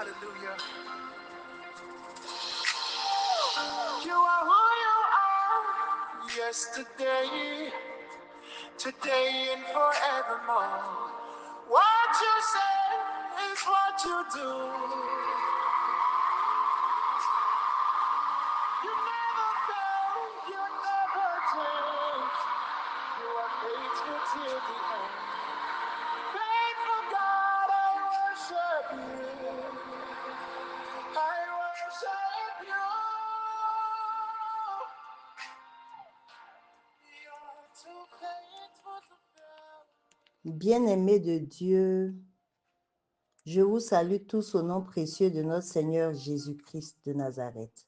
Hallelujah. You are who you are. Yesterday, today, and forevermore. What you say is what you do. You never fail, you never change. You are faithful till the end. Faithful God, I worship you. I worship you. You're too faithful to fail. Bien-aimés de Dieu, je vous salue tous au nom précieux de notre Seigneur Jésus-Christ de Nazareth.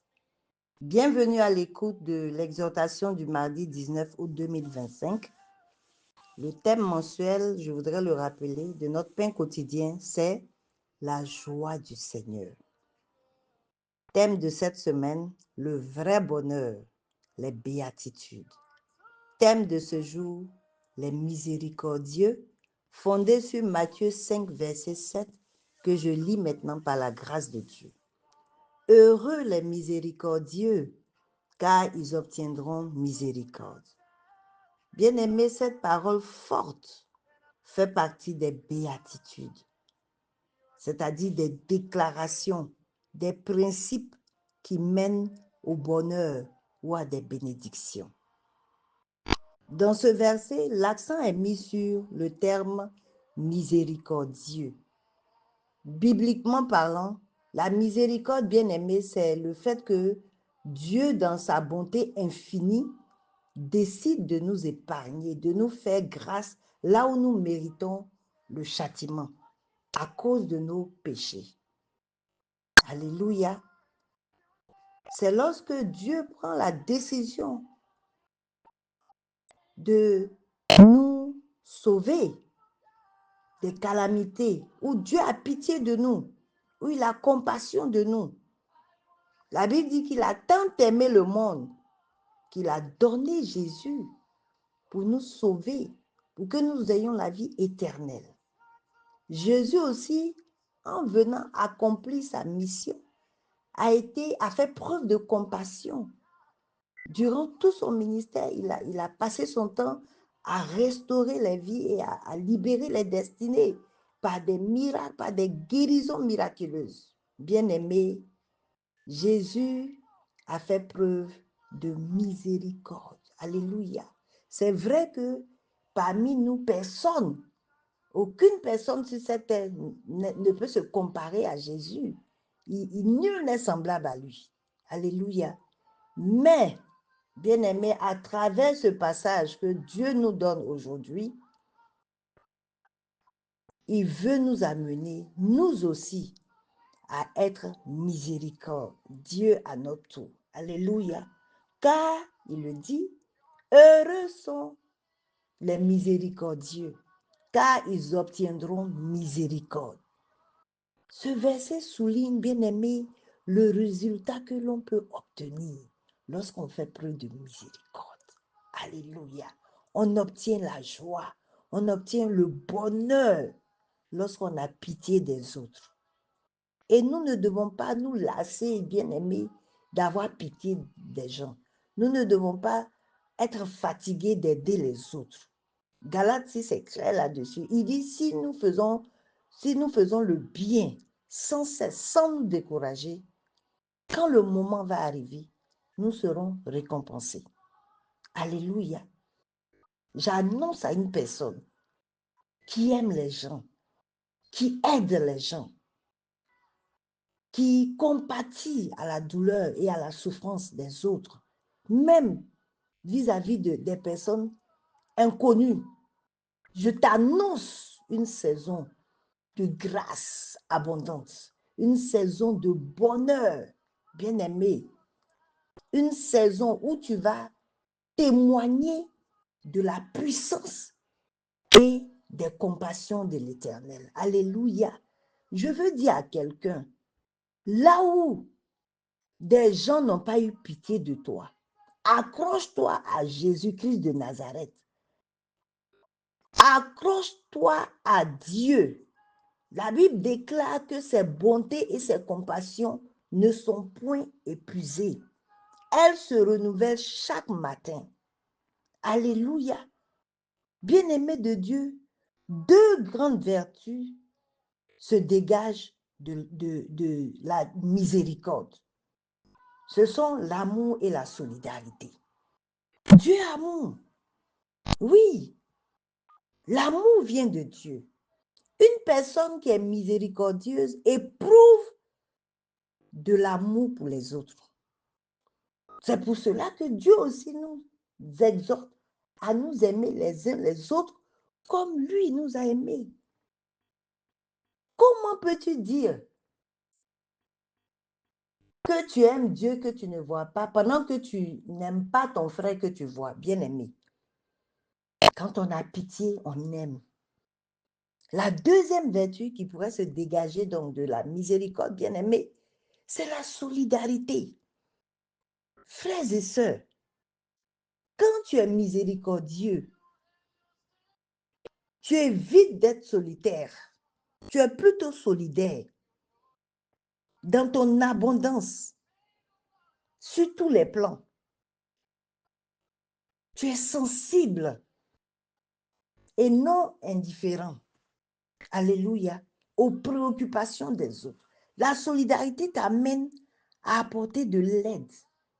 Bienvenue à l'écoute de l'exhortation du mardi 19 août 2025. Le thème mensuel, je voudrais le rappeler, de notre pain quotidien, c'est la joie du Seigneur. Thème de cette semaine, le vrai bonheur, les béatitudes. Thème de ce jour, les miséricordieux, fondé sur Matthieu 5, verset 7, que je lis maintenant par la grâce de Dieu. Heureux les miséricordieux, car ils obtiendront miséricorde. Bien-aimé, cette parole forte fait partie des béatitudes, c'est-à-dire des déclarations, des principes qui mènent au bonheur ou à des bénédictions. Dans ce verset, l'accent est mis sur le terme miséricordieux. Bibliquement parlant, la miséricorde, bien-aimée, c'est le fait que Dieu, dans sa bonté infinie, décide de nous épargner, de nous faire grâce là où nous méritons le châtiment à cause de nos péchés. Alléluia. C'est lorsque Dieu prend la décision de nous sauver des calamités, où Dieu a pitié de nous, où il a compassion de nous. La Bible dit qu'il a tant aimé le monde qu'il a donné Jésus pour nous sauver, pour que nous ayons la vie éternelle. Jésus aussi, en venant accomplir sa mission, a fait preuve de compassion. Durant tout son ministère, il a passé son temps à restaurer les vies et à libérer les destinées par des miracles, par des guérisons miraculeuses. Bien-aimé, Jésus a fait preuve de miséricorde. Alléluia. C'est vrai que parmi nous, aucune personne sur cette terre ne peut se comparer à Jésus. Nul n'est semblable à lui. Alléluia. Mais, bien-aimés, à travers ce passage que Dieu nous donne aujourd'hui, il veut nous amener, nous aussi, à être miséricordieux à notre tour. Alléluia. Car, il le dit, heureux sont les miséricordieux, car ils obtiendront miséricorde. Ce verset souligne, bien-aimé, le résultat que l'on peut obtenir lorsqu'on fait preuve de miséricorde. Alléluia. On obtient la joie, on obtient le bonheur lorsqu'on a pitié des autres. Et nous ne devons pas nous lasser, bien-aimés, d'avoir pitié des gens. Nous ne devons pas être fatigués d'aider les autres. Galates 6 est clair là-dessus. Il dit, si nous faisons le bien sans cesse, sans nous décourager, quand le moment va arriver, nous serons récompensés. Alléluia. J'annonce à une personne qui aime les gens, qui aide les gens, qui compatit à la douleur et à la souffrance des autres, même vis-à-vis des personnes inconnues. Je t'annonce une saison de grâce abondante, une saison de bonheur, bien-aimé, une saison où tu vas témoigner de la puissance et des compassions de l'Éternel. Alléluia. Je veux dire à quelqu'un, là où des gens n'ont pas eu pitié de toi, accroche-toi à Jésus-Christ de Nazareth. Accroche-toi à Dieu. La Bible déclare que ses bontés et ses compassions ne sont point épuisées. Elles se renouvellent chaque matin. Alléluia. Bien-aimés de Dieu, deux grandes vertus se dégagent de la miséricorde. Ce sont l'amour et la solidarité. Dieu est amour. Oui, l'amour vient de Dieu. Une personne qui est miséricordieuse éprouve de l'amour pour les autres. C'est pour cela que Dieu aussi nous exhorte à nous aimer les uns les autres comme lui nous a aimés. Comment peux-tu dire que tu aimes Dieu que tu ne vois pas pendant que tu n'aimes pas ton frère que tu vois, bien-aimé? Quand on a pitié, on aime. La deuxième vertu qui pourrait se dégager donc de la miséricorde, bien-aimé, c'est la solidarité. Frères et sœurs, quand tu es miséricordieux, tu évites d'être solitaire. Tu es plutôt solidaire dans ton abondance, sur tous les plans. Tu es sensible et non indifférent. Alléluia. Aux préoccupations des autres. La solidarité t'amène à apporter de l'aide.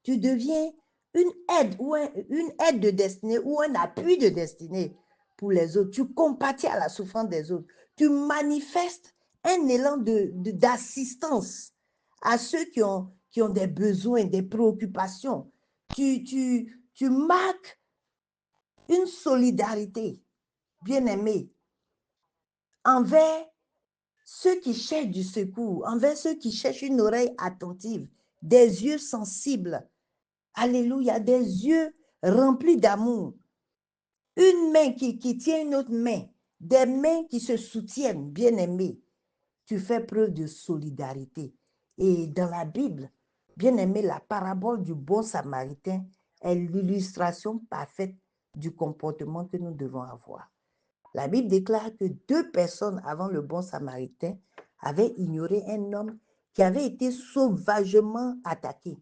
Tu deviens une aide ou une aide de destinée ou un appui de destinée pour les autres. Tu compatis à la souffrance des autres. Tu manifestes un élan d'assistance à ceux qui ont des besoins, des préoccupations. Tu marques une solidarité, bien-aimée, envers ceux qui cherchent du secours, envers ceux qui cherchent une oreille attentive, des yeux sensibles. Alléluia, des yeux remplis d'amour. Une main qui tient une autre main, des mains qui se soutiennent, bien-aimés. Tu fais preuve de solidarité. Et dans la Bible, bien-aimé, la parabole du bon samaritain est l'illustration parfaite du comportement que nous devons avoir. La Bible déclare que 2 personnes avant le bon samaritain avaient ignoré un homme qui avait été sauvagement attaqué.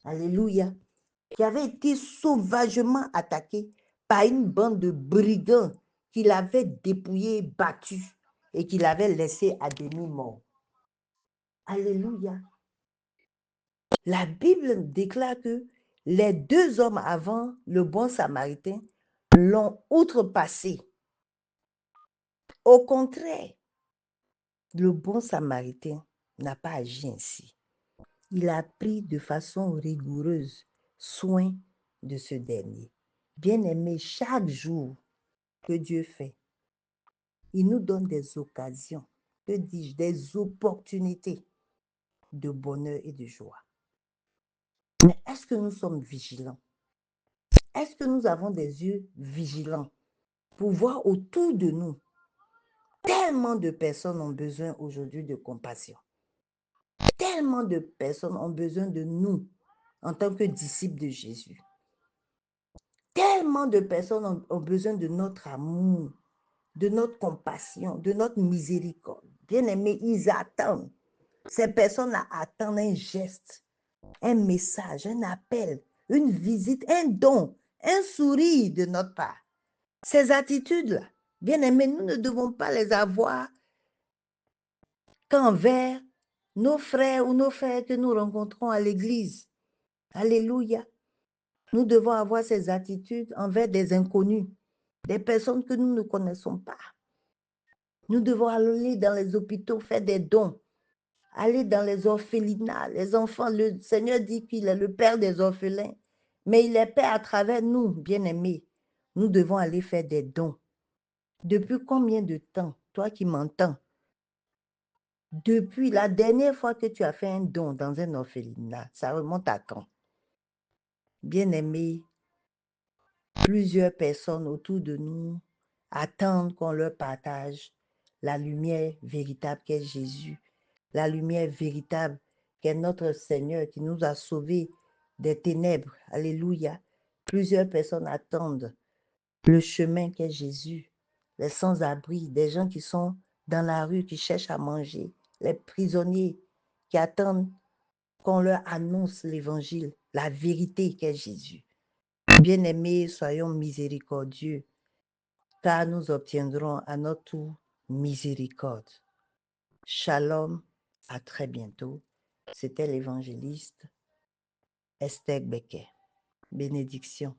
Alléluia. Qui avait été sauvagement attaqué par une bande de brigands qui l'avaient dépouillé, battu et qui l'avaient laissé à demi-mort. Alléluia. La Bible déclare que les 2 hommes avant le bon samaritain l'ont outrepassé. Au contraire, le bon samaritain n'a pas agi ainsi. Il a pris de façon rigoureuse soin de ce dernier. Bien-aimé, chaque jour que Dieu fait, il nous donne des occasions, que dis-je, des opportunités de bonheur et de joie. Mais est-ce que nous sommes vigilants? Est-ce que nous avons des yeux vigilants pour voir autour de nous? Tellement de personnes ont besoin aujourd'hui de compassion. Tellement de personnes ont besoin de nous en tant que disciples de Jésus. Tellement de personnes ont besoin de notre amour, de notre compassion, de notre miséricorde. Bien-aimés, ils attendent. Ces personnes attendent un geste, un message, un appel, une visite, un don, un sourire de notre part. Ces attitudes-là, bien-aimés, nous ne devons pas les avoir qu'envers nos frères ou nos frères que nous rencontrons à l'église. Alléluia. Nous devons avoir ces attitudes envers des inconnus, des personnes que nous ne connaissons pas. Nous devons aller dans les hôpitaux faire des dons, aller dans les orphelinats, les enfants. Le Seigneur dit qu'il est le Père des orphelins, mais il est Père à travers nous, bien-aimés. Nous devons aller faire des dons. Depuis combien de temps, toi qui m'entends, depuis la dernière fois que tu as fait un don dans un orphelinat, ça remonte à quand? Bien-aimés, plusieurs personnes autour de nous attendent qu'on leur partage la lumière véritable qu'est Jésus, la lumière véritable qu'est notre Seigneur qui nous a sauvés des ténèbres. Alléluia. Plusieurs personnes attendent le chemin qu'est Jésus, les sans-abri, des gens qui sont dans la rue qui cherchent à manger, les prisonniers qui attendent qu'on leur annonce l'évangile, la vérité qu'est Jésus. Bien-aimés, soyons miséricordieux, car nous obtiendrons à notre tour miséricorde. Shalom, à très bientôt. C'était l'évangéliste Esther Becker. Bénédiction.